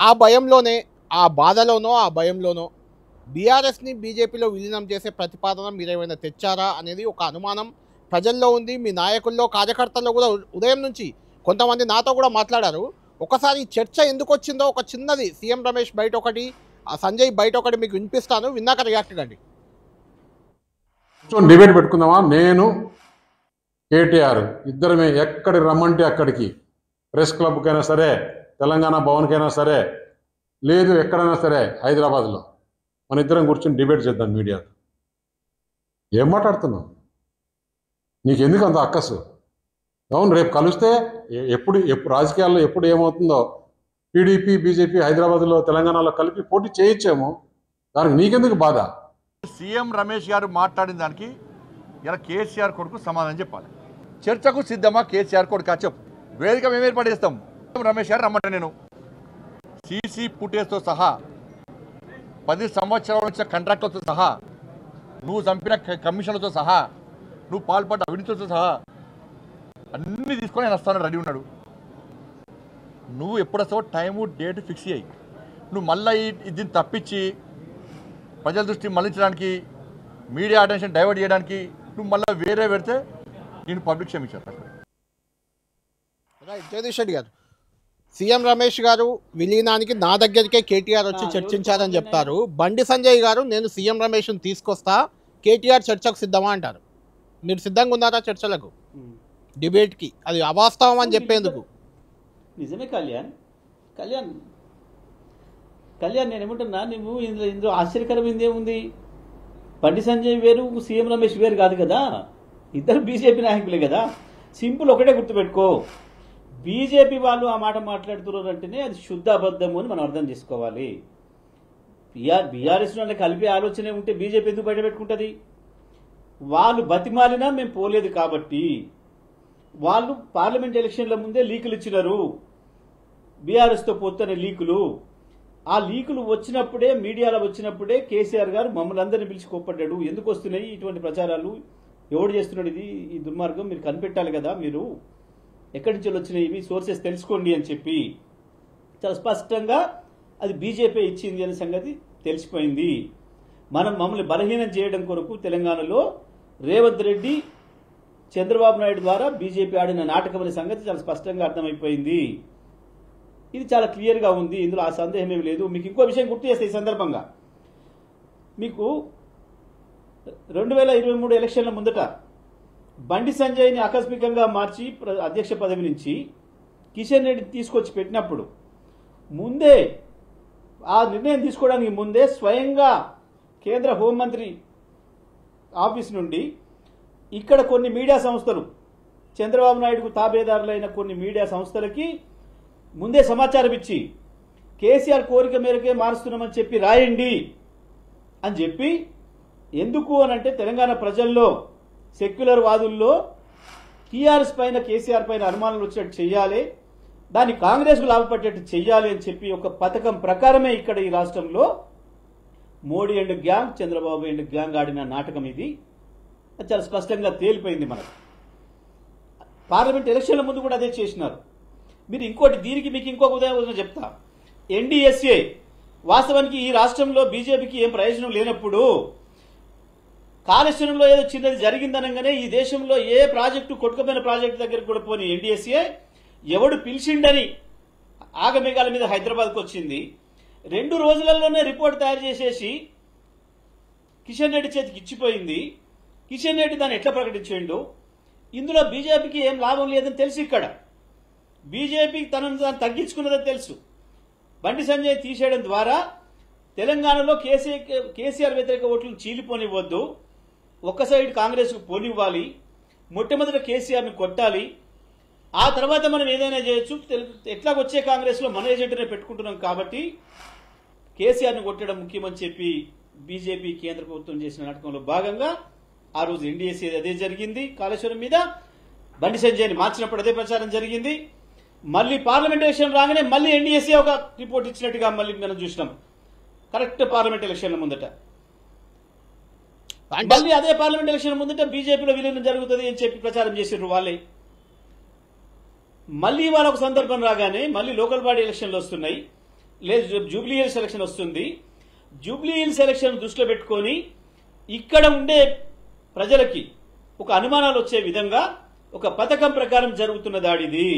ఆ భయంలోనే, ఆ బాధలోనో, ఆ భయంలోనో బీఆర్ఎస్‌ని బీజేపీలో విలీనం చేసే ప్రతిపాదన మీరేమైనా తెచ్చారా అనేది ఒక అనుమానం ప్రజల్లో ఉంది. మీ నాయకుల్లో, కార్యకర్తల్లో కూడా ఉదయం నుంచి కొంతమంది నాతో కూడా మాట్లాడారు. ఒకసారి ఈ చర్చ ఎందుకొచ్చిందో ఒక చిన్నది సీఎం రమేష్ బయటొకటి, సంజయ్ బయటొకటి మీకు వినిపిస్తాను. విన్నాక రియాక్ట్ కండి. డిబేట్ పెట్టుకుందామా? నేను కేటీఆర్ ఇద్దరమే ఎక్కడికి రమ్మంటే అక్కడికి, ప్రెస్ క్లబ్కైనా సరే, తెలంగాణ భవన్కైనా సరే, లేదు ఎక్కడైనా సరే హైదరాబాద్లో మన ఇద్దరం కూర్చొని డిబేట్ చేద్దాం. మీడియా ఏం మాట్లాడుతున్నావు? నీకెందుకు అంత అక్కసు? అవును, రేపు కలిస్తే ఎప్పుడు రాజకీయాల్లో ఎప్పుడు ఏమవుతుందో, టీడీపీ బీజేపీ హైదరాబాద్లో తెలంగాణలో కలిపి పోటీ చేయొచ్చేమో, దానికి నీకెందుకు బాధ? సీఎం రమేష్ గారు మాట్లాడిన దానికి ఇలా కేసీఆర్ కొడుకు సమాధానం చెప్పాలి. చర్చకు సిద్ధమా కేసీఆర్ కొడుకు చెప్పు. వేదిక మేము ఏర్పాటు చేస్తాం. రమేష్ గారు రమ్మంటే నేను సీసీ ఫుటేజ్తో సహా 10 సంవత్సరాల నుంచి కాంట్రాక్టులతో సహా, నువ్వు చంపిన కమిషన్లతో సహా, నువ్వు పాల్పడ్డ అవినీతితో సహా అన్నీ తీసుకొని ఆయన వస్తానని రెడీ ఉన్నాడు. నువ్వు ఎప్పుడు వస్తావో టైము డేట్ ఫిక్స్ అయ్యి, నువ్వు మళ్ళీ దీన్ని తప్పించి ప్రజల దృష్టి మళ్లించడానికి, మీడియా అటెన్షన్ డైవర్ట్ చేయడానికి నువ్వు మళ్ళీ వేరే పెడితే నేను పబ్లిక్ క్షమించాను. జగదీష్ రెడ్డి గారు, సీఎం రమేష్ గారు విలీనానికి నా దగ్గరికే కేటీఆర్ వచ్చి చర్చించారని చెప్తారు. బండి సంజయ్ గారు నేను సీఎం రమేష్ని తీసుకొస్తా, కేటీఆర్ చర్చకు సిద్ధమా అంటారు. మీరు సిద్ధంగా ఉన్నారా చర్చలకు, డిబేట్కి? అది అవాస్తవం అని చెప్పేందుకు. నిజమే కళ్యాణ్ నేను ఏమంటున్నా, నువ్వు ఇందులో ఆశ్చర్యకరమైంది ఏముంది? బండి సంజయ్ వేరు, సీఎం రమేష్ వేరు కాదు కదా, ఇద్దరు బీజేపీ నాయకులే కదా. సింపుల్ ఒకటే గుర్తుపెట్టుకో, బీజేపీ వాళ్ళు ఆ మాట మాట్లాడుతున్నారు అంటేనే అది శుద్ధ అబద్ధము అని మనం అర్థం చేసుకోవాలి. బీఆర్ఎస్ కలిపే ఆలోచనే ఉంటే బీజేపీ ఎందుకు బయట పెట్టుకుంటుంది? వాళ్ళు బతిమాలినా మేము పోలేదు కాబట్టి, వాళ్ళు పార్లమెంట్ ఎలక్షన్ల ముందే లీకులు ఇచ్చినారు, బీఆర్ఎస్తో పోతున్న లీకులు. ఆ లీకులు వచ్చినప్పుడే, మీడియాలో వచ్చినప్పుడే కేసీఆర్ గారు మమ్మల్ని అందరినీ పిలిచి కోప్పడ్డాడు. ఎందుకు వస్తున్నాయి ఇటువంటి ప్రచారాలు, ఎవడు చేస్తున్నాడు ఇది, ఈ దుర్మార్గం, మీరు కనిపెట్టాలి కదా, మీరు ఎక్కడి నుంచి వచ్చినాయి ఇవి, సోర్సెస్ తెలుసుకోండి అని చెప్పి చాలా స్పష్టంగా అది బీజేపీ ఇచ్చింది అనే సంగతి తెలిసిపోయింది. మమ్మల్ని బలహీనం చేయడం కొరకు తెలంగాణలో రేవంత్ రెడ్డి, చంద్రబాబు నాయుడు ద్వారా బీజేపీ ఆడిన నాటకం అనే సంగతి చాలా స్పష్టంగా అర్థమైపోయింది. ఇది చాలా క్లియర్గా ఉంది, ఇందులో ఆ సందేహం ఏమి లేదు. మీకు ఇంకో విషయం గుర్తు చేస్తే ఈ సందర్భంగా, మీకు 2023 ఎలక్షన్ల ముందట బండి సంజయ్ని ఆకస్మికంగా మార్చి అధ్యక్ష పదవి నుంచి కిషన్ రెడ్డి తీసుకొచ్చి పెట్టినప్పుడు ముందే, ఆ నిర్ణయం తీసుకోవడానికి ముందే స్వయంగా కేంద్ర హోంమంత్రి ఆఫీస్ నుండి ఇక్కడ కొన్ని మీడియా సంస్థలు, చంద్రబాబు నాయుడుకు తాబేదారులైన కొన్ని మీడియా సంస్థలకి ముందే సమాచారం ఇచ్చి కేసీఆర్ కోరిక మేరకే మారుస్తున్నామని చెప్పి రాయండి అని చెప్పి, ఎందుకు అనంటే తెలంగాణ ప్రజల్లో, సెక్యులర్ వాదుల్లో టీఆర్ఎస్ పైన, కేసీఆర్ పైన అనుమానాలు వచ్చేట్టు చెయ్యాలి, దాన్ని కాంగ్రెస్కు లాభపడేట్టు చెయ్యాలి అని చెప్పి ఒక పథకం ప్రకారమే ఇక్కడ ఈ రాష్ట్రంలో Modi and gang, Chandrababu and gang ఆడిన నాటకం ఇది. అది చాలా స్పష్టంగా తేలిపోయింది మనకు. పార్లమెంట్ ఎలక్షన్ల ముందు కూడా అదే చేసినారు. మీరు ఇంకోటి, దీనికి మీకు ఇంకొక ఉదాహరణ చెప్తా. ఎన్డీఎస్ఏ వాస్తవానికి ఈ రాష్ట్రంలో బీజేపీకి ఏం ప్రయోజనం లేనప్పుడు, కాళేశ్వరంలో ఏదో చిన్నది జరిగిందనగానే ఈ దేశంలో ఏ ప్రాజెక్టు, కొట్టుకుపోయిన ప్రాజెక్టు దగ్గరకు కూడా పోని ఎన్డీఎస్ఏ ఎవడు పిలిచిండని ఆగమేఘాల మీద హైదరాబాద్కు వచ్చింది. 2 రోజులలోనే రిపోర్ట్ తయారు చేసేసి కిషన్ రెడ్డి చేతికి ఇచ్చిపోయింది. కిషన్ రెడ్డి దాన్ని ఎట్లా ప్రకటించిండు? ఇందులో బీజేపీకి ఏం లాభం లేదని తెలుసు. ఇక్కడ బీజేపీ తనను తాను తగ్గించుకున్నదని తెలుసు. బండి సంజయ్ తీసేయడం ద్వారా తెలంగాణలో కేసీఆర్ వ్యతిరేక ఓట్లను చీలిపోనివ్వద్దు, ఒక్క సైడ్ కాంగ్రెస్కు పోనివ్వాలి, మొట్టమొదట కేసీఆర్ని కొట్టాలి, ఆ తర్వాత మనం ఏదైనా చేయొచ్చు, ఎట్లా వచ్చే కాంగ్రెస్లో మన ఏజెంట్నే పెట్టుకుంటున్నాం కాబట్టి కేసీఆర్ని కొట్టడం ముఖ్యమని చెప్పి బీజేపీ కేంద్ర ప్రభుత్వం చేసిన నాటకంలో భాగంగా ఆ రోజు ఎన్డీఎస్ఏ అదే జరిగింది. కాళేశ్వరం మీద బండి సంజయ్ని మార్చినప్పుడు అదే ప్రచారం జరిగింది. మళ్ళీ పార్లమెంట్ ఎలక్షన్ రాగానే మళ్ళీ ఎన్డీఎస్ఏ ఒక రిపోర్ట్ ఇచ్చినట్టుగా మళ్ళీ మనం చూసినాం. కరెక్ట్ పార్లమెంట్ ఎలక్షన్ల ముందట, మళ్ళీ అదే పార్లమెంట్ ఎలక్షన్ ముందట బీజేపీలో విలీనం జరుగుతుంది అని చెప్పి ప్రచారం చేసిర్రు వాళ్ళే. మళ్ళీ వాళ్ళ ఒక సందర్భం రాగానే మళ్ళీ లోకల్ బాడీ ఎలక్షన్లు వస్తున్నాయి, లేదు జూబ్లీ హిల్స్ ఎలక్షన్ వస్తుంది, జూబ్లీ హిల్స్ ఎలక్షన్ దృష్టిలో పెట్టుకొని ఇక్కడ ఉండే ప్రజలకి ఒక అనుమానాలు వచ్చే విధంగా ఒక పథకం ప్రకారం జరుగుతున్న దాడిది.